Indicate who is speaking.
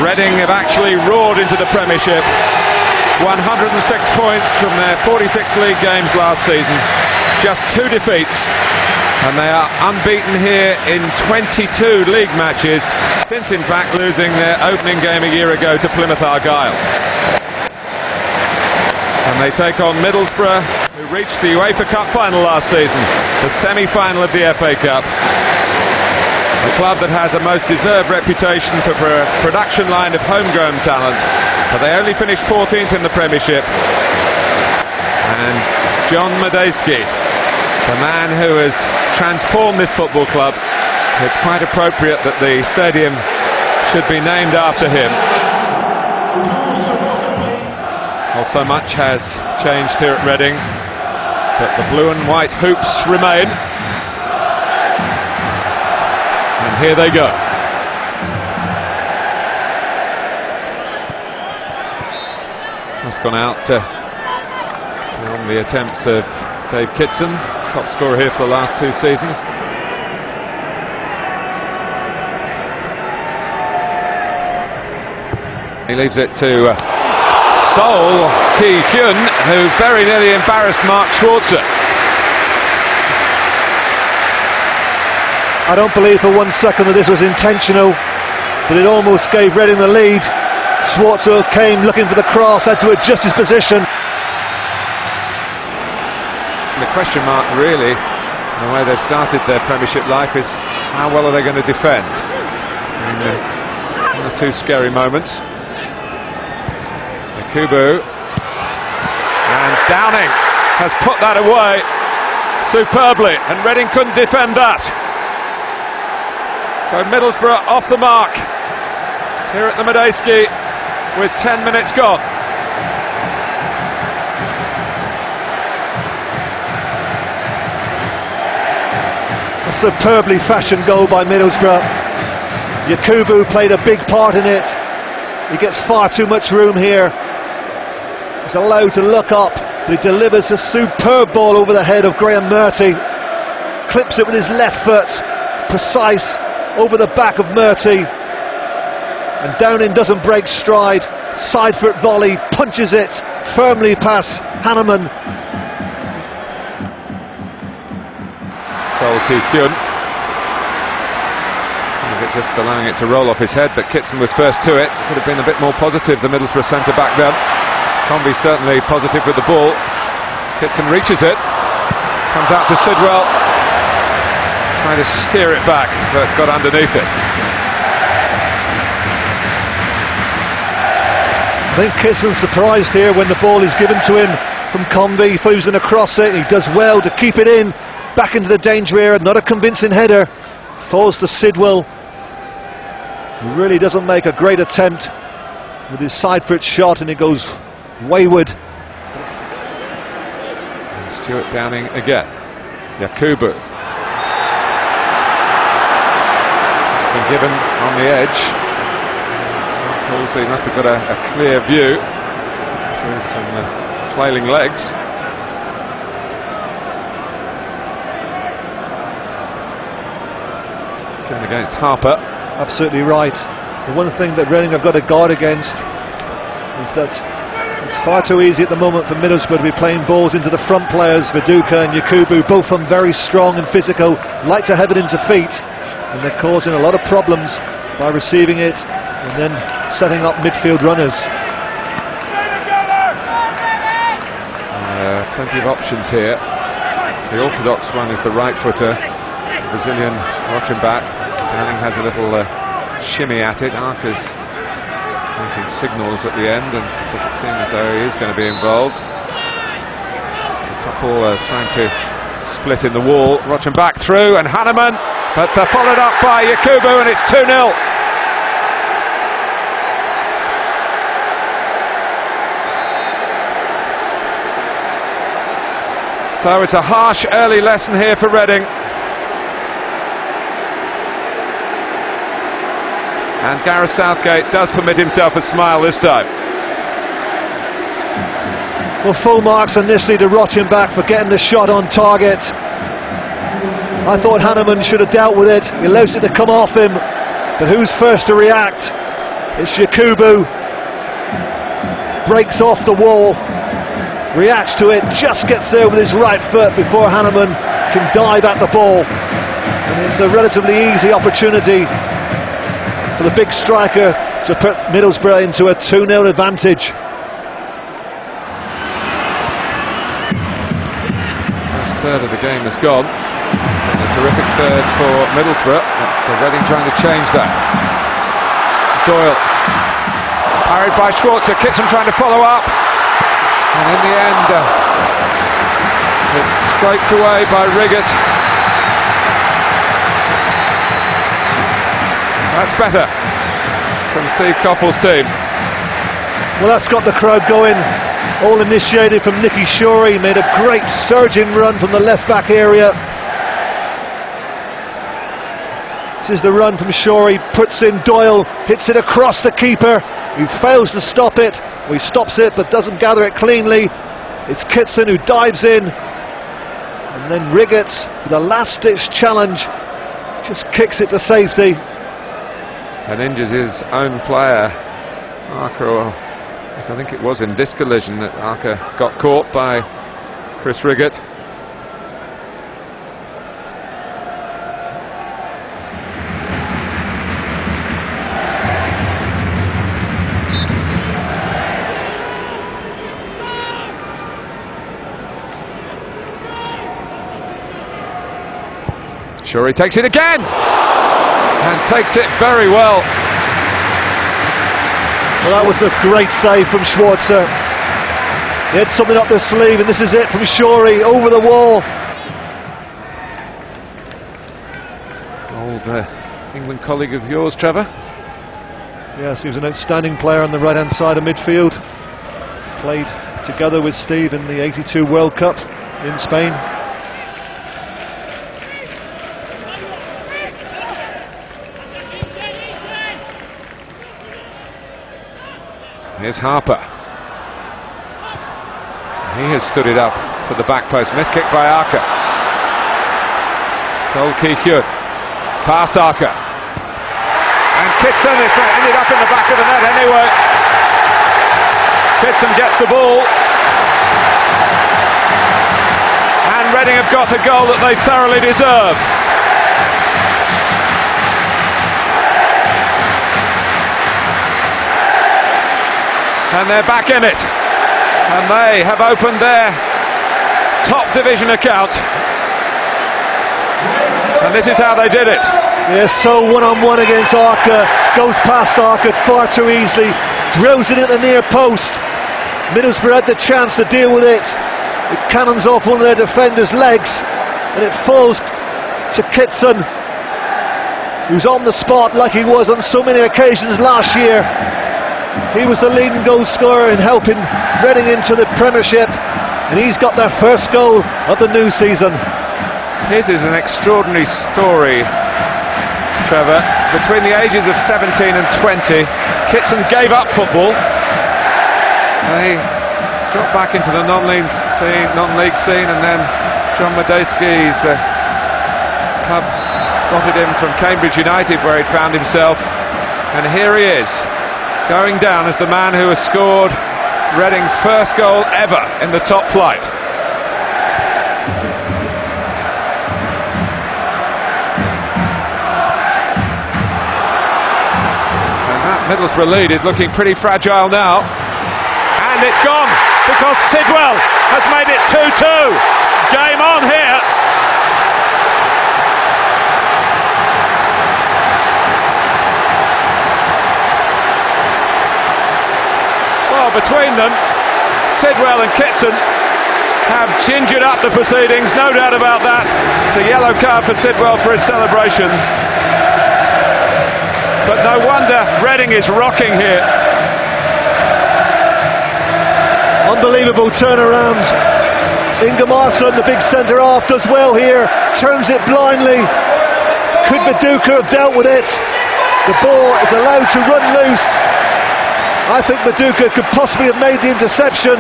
Speaker 1: Reading have actually roared into the Premiership. 106 points from their 46 league games last season. Just 2 defeats. And they are unbeaten here in 22 league matches, since in fact losing their opening game a year ago to Plymouth Argyle. And they take on Middlesbrough, who reached the UEFA Cup final last season, the semi-final of the FA Cup. A club that has a most deserved reputation for a production line of homegrown talent, but they only finished 14th in the Premiership. And John Madejski, the man who has transformed this football club, it's quite appropriate that the stadium should be named after him. Well, so much has changed here at Reading, but the blue and white hoops remain. And here they go. That's gone out on the attempts of Dave Kitson, top scorer here for the last 2 seasons. He leaves it to Sol Ki-hyun, who very nearly embarrassed Mark Schwarzer.
Speaker 2: I don't believe for 1 second that this was intentional, but it almost gave Reading the lead. Schwarzer came looking for the cross, had to adjust his position.
Speaker 1: The question mark really, in the way they've started their Premiership life, is how well are they going to defend? One or 2 scary moments. Yakubu, and Downing has put that away superbly, and Reading couldn't defend that. So Middlesbrough off the mark here at the Madejski with 10 minutes gone.
Speaker 2: A superbly fashioned goal by Middlesbrough. Yakubu played a big part in it. He gets far too much room here. He's allowed to look up, but he delivers a superb ball over the head of Graham Murty. Clips it with his left foot, precise, over the back of Murty. And Downing doesn't break stride. Side foot volley, punches it firmly past Hanneman.
Speaker 1: Sol Ki-hyun, just allowing it to roll off his head, but Kitson was first to it. Could have been a bit more positive, the Middlesbrough centre-back then. Convey certainly positive with the ball. Kitson reaches it, comes out to Sidwell, trying to steer it back, but got underneath it.
Speaker 2: I think Kitson's surprised here when the ball is given to him from Convey. He thought he was going to cross it, and he does well to keep it in, back into the danger area. Not a convincing header. Falls to Sidwell. He really doesn't make a great attempt with his side foot shot, and it goes wayward.
Speaker 1: And Stewart Downing again. Yakubu. It's been given on the edge. Also, he must have got a clear view through some flailing legs. It's going against Harper.
Speaker 2: Absolutely right. The one thing that Reading have got to guard against is that it's far too easy at the moment for Middlesbrough to be playing balls into the front players. Viduka and Yakubu, both of them very strong and physical, like to have it into feet, and they're causing a lot of problems by receiving it and then setting up midfield runners.
Speaker 1: Plenty of options here. The orthodox one is the right footer, the Brazilian watching back. Downing has a little shimmy at it. Arca's making signals at the end, and does it seem as though he is going to be involved. It's a couple trying to split in the wall. Watching back through, and Hanneman, but followed up by Yakubu, and it's 2-0. So it's a harsh early lesson here for Reading. And Gareth Southgate does permit himself a smile this time.
Speaker 2: Well, full marks initially to Rochenbach for getting the shot on target. I thought Hanneman should have dealt with it. He allows it to come off him, but who's first to react? It's Yakubu. Breaks off the wall, reacts to it, just gets there with his right foot before Hanneman can dive at the ball. And it's a relatively easy opportunity for the big striker to put Middlesbrough into a 2-0 advantage.
Speaker 1: Last third of the game has gone. And a terrific third for Middlesbrough. But Reading trying to change that. Doyle. Parried by Schwarzer. Kitson trying to follow up. And in the end, it's scraped away by Riggott. That's better from Steve Coppell's team.
Speaker 2: Well, that's got the crowd going. All initiated from Nicky Shorey. Made a great surging run from the left-back area. This is the run from Shorey. Puts in Doyle. Hits it across the keeper, who fails to stop it. Well, he stops it but doesn't gather it cleanly. It's Kitson who dives in. And then Riggott, with a last-ditch challenge, just kicks it to safety.
Speaker 1: And injures his own player, Arca. Yes, I think it was in this collision that Arca got caught by Chris Riggott. Shorey takes it again! And takes it very well.
Speaker 2: Well, that was a great save from Schwarzer. He had something up their sleeve, and this is it from Shorey, over the wall.
Speaker 1: Old England colleague of yours, Trevor?
Speaker 2: Yes, he was an outstanding player on the right-hand side of midfield. Played together with Steve in the '82 World Cup in Spain.
Speaker 1: Here's Harper. He has stood it up to the back post. Missed kick by Arca. Sol Ki-hyun. Past Arca. And Kitson is ended up in the back of the net anyway. Kitson gets the ball. And Reading have got a goal that they thoroughly deserve. And they're back in it, and they have opened their top division account, and this is how they did it.
Speaker 2: Yes, so one-on-one against Arca, goes past Arca far too easily, drills it at the near post. Middlesbrough had the chance to deal with it. It cannons off one of their defenders' legs, and it falls to Kitson, who's on the spot like he was on so many occasions last year. He was the leading goal scorer in helping Reading into the Premiership, and he's got their first goal of the new season.
Speaker 1: His is an extraordinary story, Trevor. Between the ages of 17 and 20, Kitson gave up football, and he dropped back into the non-league scene, and then John Madejski's club spotted him from Cambridge United, where he'd found himself, and here he is, going down as the man who has scored Reading's first goal ever in the top flight. And that Middlesbrough lead is looking pretty fragile now. And it's gone, because Sidwell has made it 2-2. Game on here. Between them, Sidwell and Kitson have gingered up the proceedings, no doubt about that. It's a yellow card for Sidwell for his celebrations. But no wonder Reading is rocking here.
Speaker 2: Unbelievable turnaround. Ingham Arslan, the big centre-half, does well here, turns it blindly. Could Viduka have dealt with it? The ball is allowed to run loose. I think Viduka could possibly have made the interception.